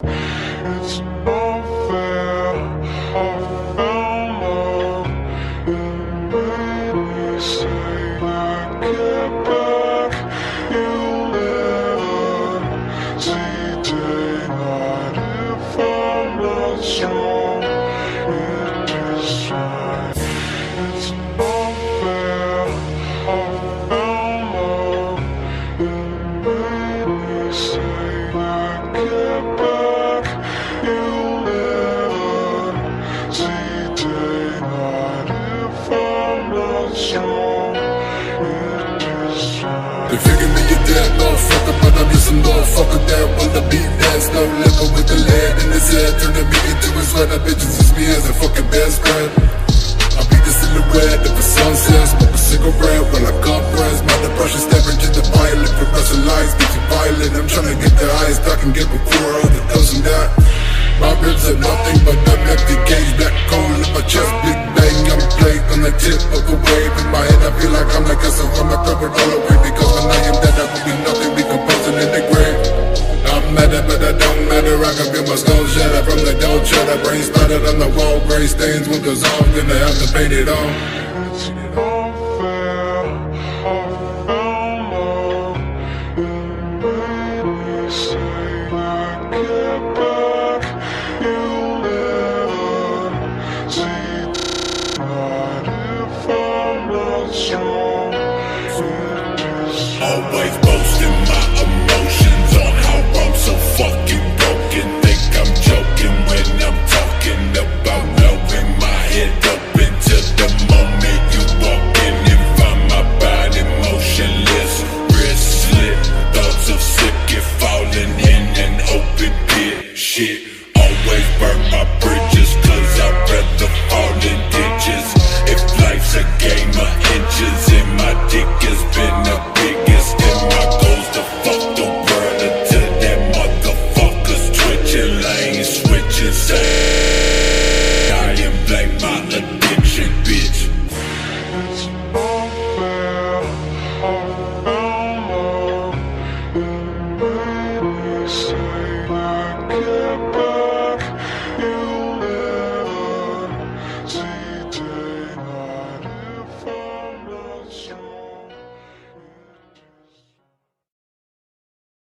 It's unfair, I found love and made me say I get back. You'll never see daylight if I'm not strong. It is fine. It's unfair, I found love and made me say I get back. You'll never see daylight if I'm not strong. It is fine. They figure me a dead motherfucker, but I'm just a motherfucker that wanna be dance. No liquor with the lead in his head, turning me into his sweat. That bitch is me as a fucking best friend. I be the silhouette of a sunset, smoke a cigarette while I compress. My depression stabbing to the pilot, progressive lies, get you violent. I'm trying to get the highest I can get before all the dozen that. My ribs are nothing but an empty cage, black coal in my chest, big bang, I'm played on the tip of the wave. In my head I feel like I'm like a on my throat all away, because when I am dead I will be nothing, decomposing in the grave. I'm mad but I don't matter, I can feel my skull shatter from the dough cheddar. Brain splattered on the wall, gray stains, windows off, gonna have to paint it on. It's unfair, I found love and made me say I get back. You'll never see daylight if I'm not strong. It is Always boasting my emotions on how I'm so fucking broken. Think I'm joking when I'm talking about blowing my head up into the moment you walk in and find my body motionless, wrist slit, thoughts of sick and falling in an open pit. Shit.